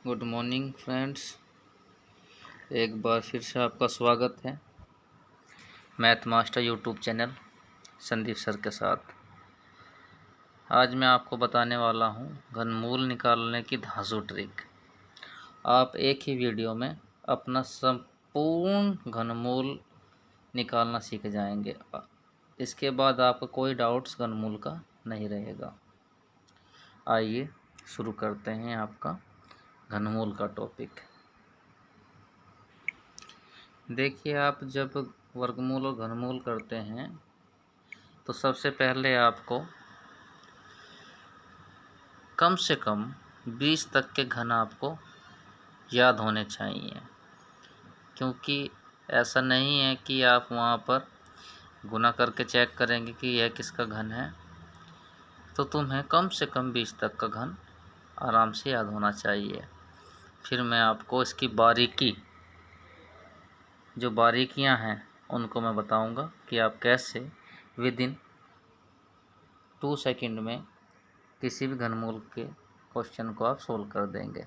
Good morning friends. एक बार फिर से आपका स्वागत है math master YouTube channel Sandeep sir के साथ। आज मैं आपको बताने वाला हूं घनमूल निकालने की धांसू ट्रिक। आप एक ही वीडियो में अपना संपूर्ण घनमूल निकालना सीख जाएंगे। इसके बाद आपका कोई डाउट्स घनमूल का नहीं रहेगा। आइए शुरू करते हैं आपका घनमूल का टॉपिक। देखिए, आप जब वर्गमूल और घनमूल करते हैं तो सबसे पहले आपको कम से कम 20 तक के घन आपको याद होने चाहिए, क्योंकि ऐसा नहीं है कि आप वहाँ पर गुना करके चेक करेंगे कि यह किसका घन है। तो तुम्हें कम से कम 20 तक का घन आराम से याद होना चाहिए। फिर मैं आपको इसकी जो बारीकियां हैं उनको मैं बताऊंगा कि आप कैसे विदिन 2 सेकंड में किसी भी घनमूल के क्वेश्चन को आप सोल्व कर देंगे।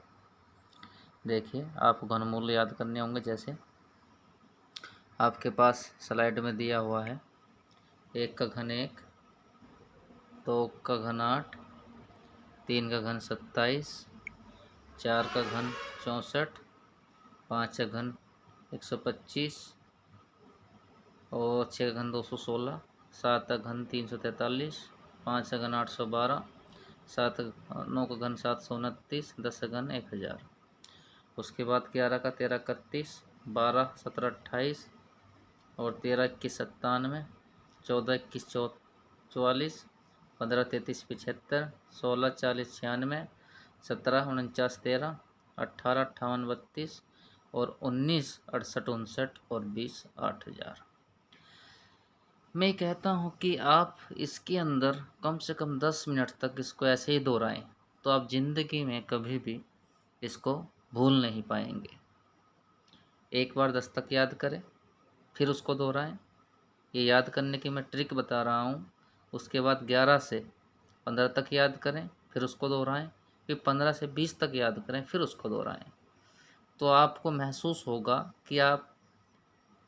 देखिए, आपको घनमूल याद करने होंगे। जैसे आपके पास स्लाइड में दिया हुआ है 1 का घन 1, 2 का घन 8, 3 का घन 27, 4 का घन 64, 5 का घन 125 और 6 का घन 216, 7 का घन 343, 5 का घन 812, 9 का घन 729, 10 का घन 1000। उसके बाद 11 का 13 31, 12 17 28 और 13 21 97, 14 21 44, 15 33 75, 16 40 96, 17 49 13, 18 58 32 और 19 68 59 और 20 8000। मैं कहता हूँ कि आप इसके अंदर कम से कम 10 मिनट तक इसको ऐसे ही दोहराएं, तो आप ज़िंदगी में कभी भी इसको भूल नहीं पाएंगे। एक बार 10 तक याद करें, फिर उसको दोहराएं। ये याद करने की मैं ट्रिक बता रहा हूँ। उसके बाद 11 से 15 तक याद करें, फिर उसको दोहराएं। फिर 15 से 20 तक याद करें, फिर उसको दोहराएं। तो आपको महसूस होगा कि आप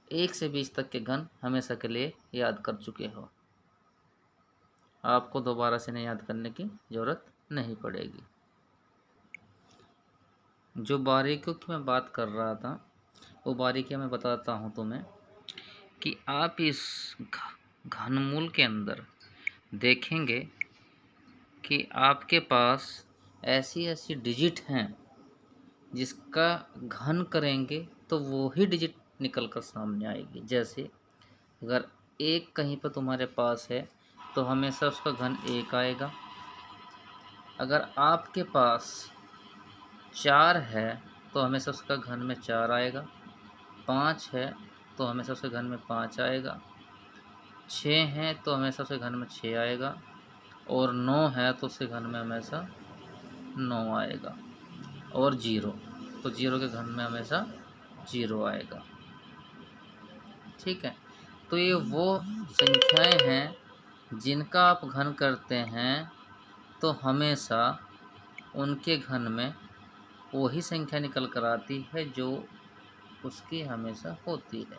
1 से 20 तक के घन हमेशा के लिए याद कर चुके हो। आपको दोबारा से नहीं याद करने की ज़रूरत नहीं पड़ेगी। जो बारीकियों की मैं बात कर रहा था, वो बारीकियाँ मैं बताता हूँ तुम्हें कि आप इस घनमूल के अंदर देखेंगे कि आपके पास ऐसी ऐसी डिजिट हैं जिसका घन करेंगे तो वो ही डिजिट निकल कर सामने आएगी। जैसे अगर 1 कहीं पर तुम्हारे पास है तो हमेशा उसका घन 1 आएगा। अगर आपके पास 4 है तो हमेशा उसका घन में 4 आएगा। 5 है तो हमेशा उसके घन में 5 आएगा। 6 है तो हमेशा उसके घन में 6 आएगा। और 9 है तो उसके घन में हमेशा 9 आएगा। और 0 तो 0 के घन में हमेशा 0 आएगा। ठीक है, तो ये वो संख्याएं हैं जिनका आप घन करते हैं तो हमेशा उनके घन में वही संख्या निकल कर आती है जो उसकी हमेशा होती है,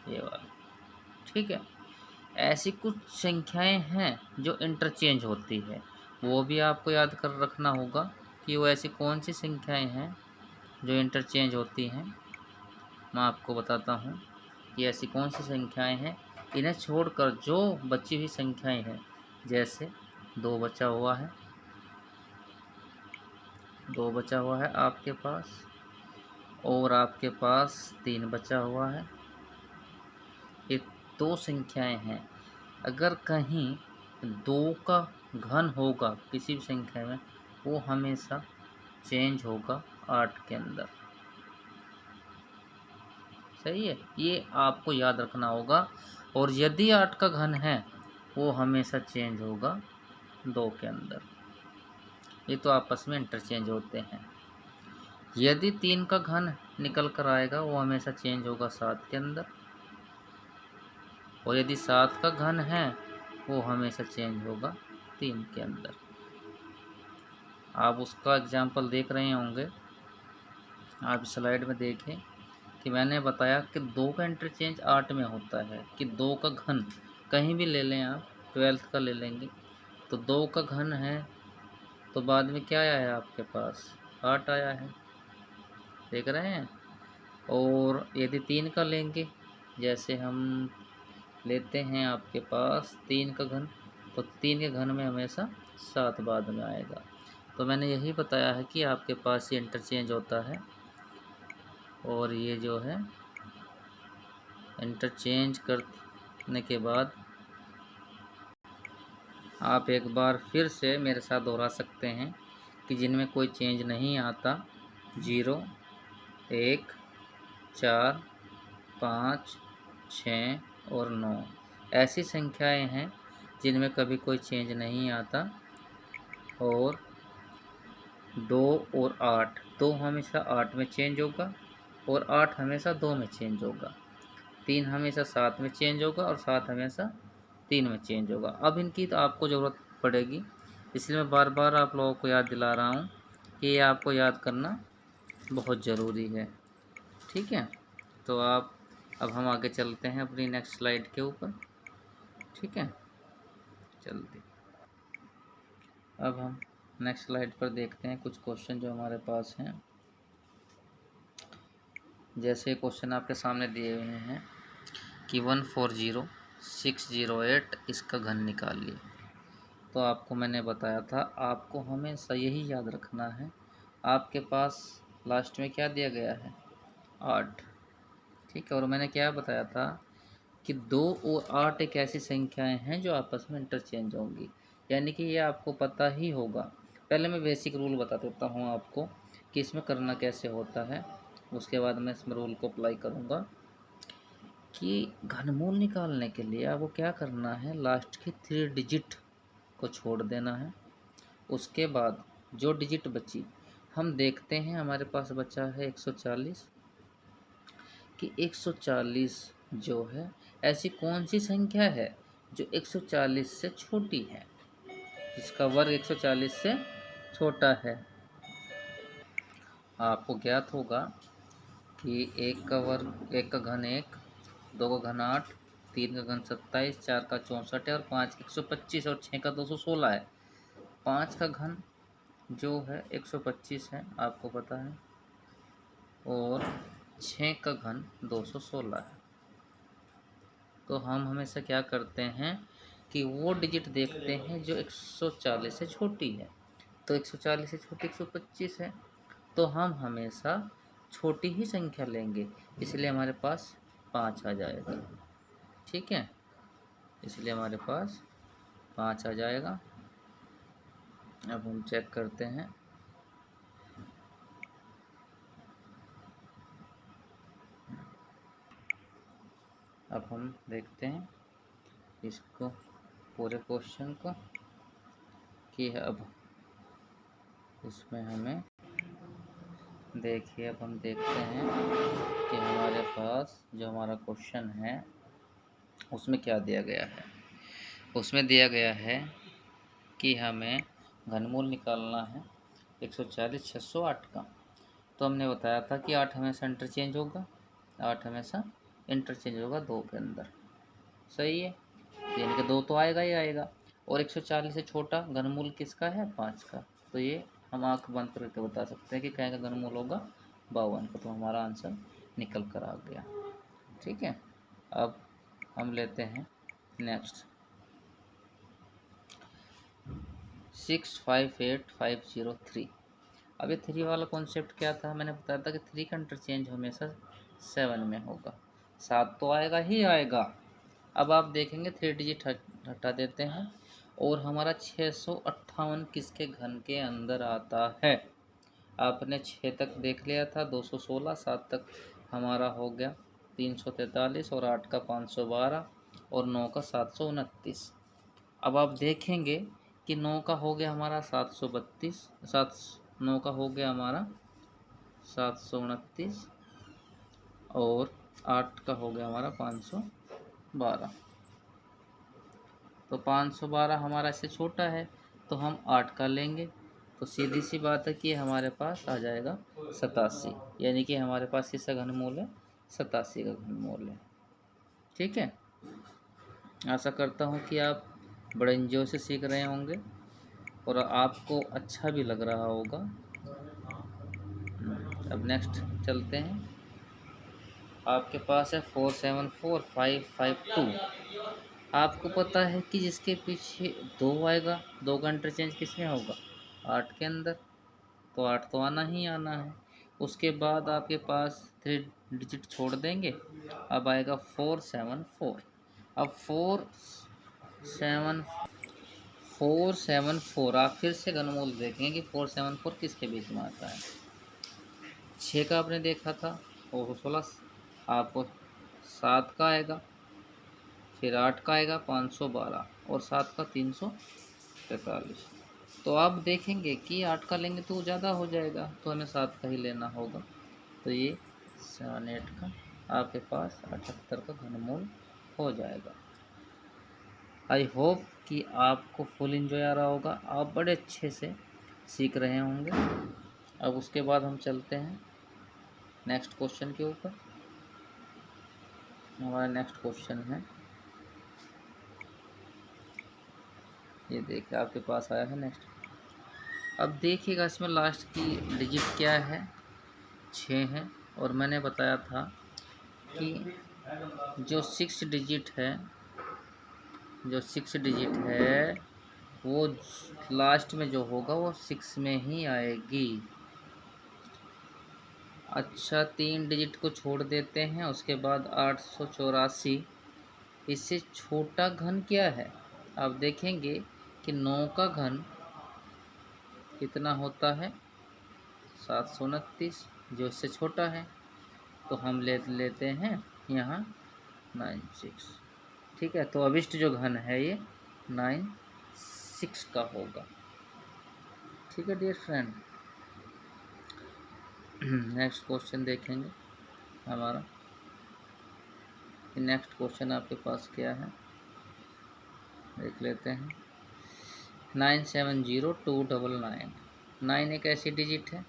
ये वाली। ठीक है, ऐसी कुछ संख्याएं हैं जो इंटरचेंज होती है, वो भी आपको याद कर रखना होगा कि वो ऐसी कौन सी संख्याएं हैं जो इंटरचेंज होती हैं। मैं आपको बताता हूँ कि ऐसी कौन सी संख्याएं हैं। इन्हें छोड़कर जो बची हुई संख्याएं हैं, जैसे 2 बचा हुआ है, 2 बचा हुआ है आपके पास, और आपके पास 3 बचा हुआ है। ये 2 संख्याएं हैं। अगर कहीं 2 का घन होगा किसी भी संख्या में, वो हमेशा चेंज होगा 8 के अंदर। सही है, ये आपको याद रखना होगा। और यदि 8 का घन है, वो हमेशा चेंज होगा 2 के अंदर। ये तो आपस में इंटरचेंज होते हैं। यदि 3 का घन निकल कर आएगा, वो हमेशा चेंज होगा 7 के अंदर। और यदि 7 का घन है, वो हमेशा चेंज होगा 3 के अंदर। आप उसका एग्जाम्पल देख रहे होंगे, आप स्लाइड में देखें कि मैंने बताया कि 2 का इंटरचेंज 8 में होता है कि 2 का घन कहीं भी ले लें आप, 12th का ले लेंगे तो 2 का घन है तो बाद में क्या आया है आपके पास 8 आया है, देख रहे हैं। और यदि 3 का लेंगे, जैसे हम लेते हैं आपके पास 3 का घन, तो 3 के घन में हमेशा 7 बाद में आएगा। तो मैंने यही बताया है कि आपके पास ये इंटरचेंज होता है और ये जो है इंटरचेंज करने के बाद आप एक बार फिर से मेरे साथ दोहरा सकते हैं कि जिनमें कोई चेंज नहीं आता, 0, 1, 4, 5, 6 और 9 ऐसी संख्याएं हैं जिनमें कभी कोई चेंज नहीं आता। और 2 और 8, 2 हमेशा 8 में चेंज होगा और 8 हमेशा 2 में चेंज होगा। 3 हमेशा 7 में चेंज होगा और 7 हमेशा 3 में चेंज होगा। अब इनकी तो आपको ज़रूरत पड़ेगी, इसलिए मैं बार बार आप लोगों को याद दिला रहा हूँ कि ये आपको याद करना बहुत ज़रूरी है। ठीक है, तो आप अब हम आगे चलते हैं अपनी नेक्स्ट स्लाइड के ऊपर। ठीक है, चलते अब हम नेक्स्ट स्लाइड पर देखते हैं कुछ क्वेश्चन जो हमारे पास हैं। जैसे क्वेश्चन आपके सामने दिए हुए हैं कि 140608 इसका घन निकालिए। तो आपको मैंने बताया था आपको हमेशा यही याद रखना है, आपके पास लास्ट में क्या दिया गया है 8। ठीक है, और मैंने क्या बताया था कि 2 और 8 एक ऐसी संख्याएं हैं जो आपस में इंटरचेंज होंगी, यानी कि ये आपको पता ही होगा। पहले मैं बेसिक रूल बता देता हूँ आपको कि इसमें करना कैसे होता है, उसके बाद मैं इसमें रूल को अप्लाई करूँगा। कि घनमूल निकालने के लिए आपको क्या करना है, लास्ट की 3 डिजिट को छोड़ देना है। उसके बाद जो डिजिट बची हम देखते हैं, हमारे पास बचा है 140 कि 140 जो है ऐसी कौन सी संख्या है जो 140 से छोटी है, जिसका वर्ग 140 से छोटा है। आपको ज्ञात होगा कि 1 का वर्ग 1 का घन 1, 2 का घन 8, 3 का घन 27, 4 का 64 है और 5 का 125 और 6 का 216 है। 5 का घन जो है 125 है, आपको पता है, और 6 का घन 216 है। तो हम हमेशा क्या करते हैं कि वो डिजिट देखते हैं जो 140 से छोटी है। तो 140 से छोटी 125 है, तो हम हमेशा छोटी ही संख्या लेंगे, इसलिए हमारे पास 5 आ जाएगा। ठीक है, इसलिए हमारे पास 5 आ जाएगा। अब हम चेक करते हैं। अब हम देखते हैं इसको, पूरे क्वेश्चन को, कि अब इसमें हमें देखिए, अब हम देखते हैं कि हमारे पास जो हमारा क्वेश्चन है उसमें क्या दिया गया है। उसमें दिया गया है कि हमें घनमूल निकालना है 140 608 का। तो हमने बताया था कि 8 हमेशा इंटरचेंज होगा, 8 हमेशा इंटरचेंज होगा 2 के अंदर। सही है, यानी कि 2 तो आएगा ही आएगा। और 140 से छोटा घनमूल किसका है 5 का। तो ये हम आँख बंद करके बता सकते हैं कि क्या का घनमूल होगा 52 का। तो हमारा आंसर निकल कर आ गया। ठीक है, अब हम लेते हैं नेक्स्ट 658503। अब ये 3 वाला कॉन्सेप्ट क्या था, मैंने बताया था कि 3 का इंटरचेंज हमेशा 7 में होगा, 7 तो आएगा ही आएगा। अब आप देखेंगे 3 डिजिट हटा देते हैं और हमारा 658 किसके घन के अंदर आता है। आपने 6 तक देख लिया था 216, 7 तक हमारा हो गया 343 और 8 का 512 और 9 का 729। अब आप देखेंगे कि 9 का हो गया हमारा 732, 9 का हो गया हमारा 729 और 8 का हो गया हमारा 512। तो 512 हमारा इससे छोटा है तो हम 8 का लेंगे, तो सीधी सी बात है कि हमारे पास आ जाएगा 87, यानी कि हमारे पास किसका घनमूल है, 87 का घनमूल है। ठीक है, आशा करता हूँ कि आप बड़े एंजॉय से सीख रहे होंगे और आपको अच्छा भी लग रहा होगा। अब नेक्स्ट चलते हैं। आपके पास है 474552। आपको पता है कि जिसके पीछे 2 आएगा, 2 का इंटरचेंज किस में होगा, 8 के अंदर, तो 8 तो आना ही आना है। उसके बाद आपके पास 3 डिजिट छोड़ देंगे, अब आएगा 474। अब 474 आप फिर से घनमूल देखेंगे कि 474 किसके बीच में आता है। 6 का आपने देखा था और 16, आपको 7 का आएगा, फिर 8 का आएगा 512 और 7 का 343। तो आप देखेंगे कि 8 का लेंगे तो ज़्यादा हो जाएगा, तो हमें 7 का ही लेना होगा। तो ये 78 का आपके पास 78 का घनमूल हो जाएगा। आई होप कि आपको फुल एंजॉय आ रहा होगा, आप बड़े अच्छे से सीख रहे होंगे। अब उसके बाद हम चलते हैं नेक्स्ट क्वेश्चन के ऊपर। हमारा नेक्स्ट क्वेश्चन है, ये देखिए आपके पास आया है नेक्स्ट। अब देखिएगा इसमें लास्ट की डिजिट क्या है, 6 है। और मैंने बताया था कि जो 6 डिजिट है, जो 6 डिजिट है वो लास्ट में जो होगा वो 6 में ही आएगी। अच्छा, 3 डिजिट को छोड़ देते हैं, उसके बाद 884। इससे छोटा घन क्या है, आप देखेंगे कि 9 का घन कितना होता है, 729, जो इससे छोटा है। तो हम लेते हैं यहाँ 96। ठीक है, तो अभिष्ट जो घन है ये 96 का होगा। ठीक है डियर फ्रेंड, नेक्स्ट क्वेश्चन देखेंगे हमारा। नेक्स्ट क्वेश्चन आपके पास क्या है, देख लेते हैं। 970299। 9 एक ऐसी डिजिट है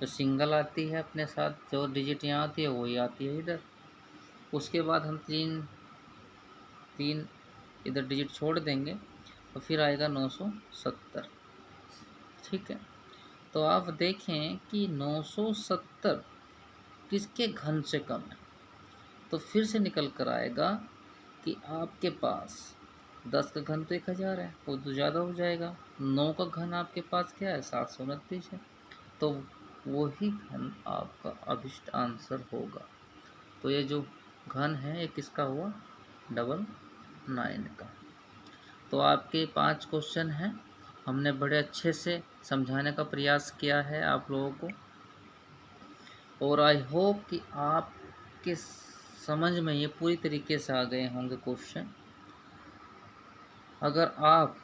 जो सिंगल आती है, अपने साथ जो डिजिट यहाँ आती है वही आती है इधर। उसके बाद हम तीन इधर डिजिट छोड़ देंगे तो फिर आएगा 970। ठीक है, तो आप देखें कि 970 किसके घन से कम है, तो फिर से निकल कर आएगा कि आपके पास 10 का घन तो 1000 है, वो तो ज़्यादा हो जाएगा। 9 का घन आपके पास क्या है, 729 है, तो वही घन आपका अभिष्ट आंसर होगा। तो ये जो घन है ये किसका हुआ, 999 का। तो आपके 5 क्वेश्चन हैं, हमने बड़े अच्छे से समझाने का प्रयास किया है आप लोगों को, और आई होप कि आपके समझ में ये पूरी तरीके से आ गए होंगे क्वेश्चन। अगर आप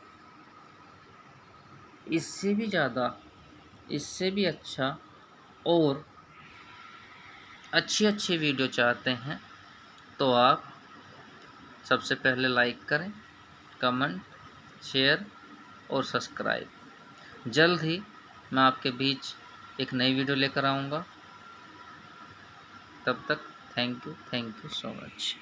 इससे भी ज़्यादा, इससे भी अच्छा और अच्छी वीडियो चाहते हैं तो आप सबसे पहले लाइक करें, कमेंट, शेयर और सब्सक्राइब। जल्द ही मैं आपके बीच एक नई वीडियो लेकर आऊँगा। तब तक थैंक यू सो मच।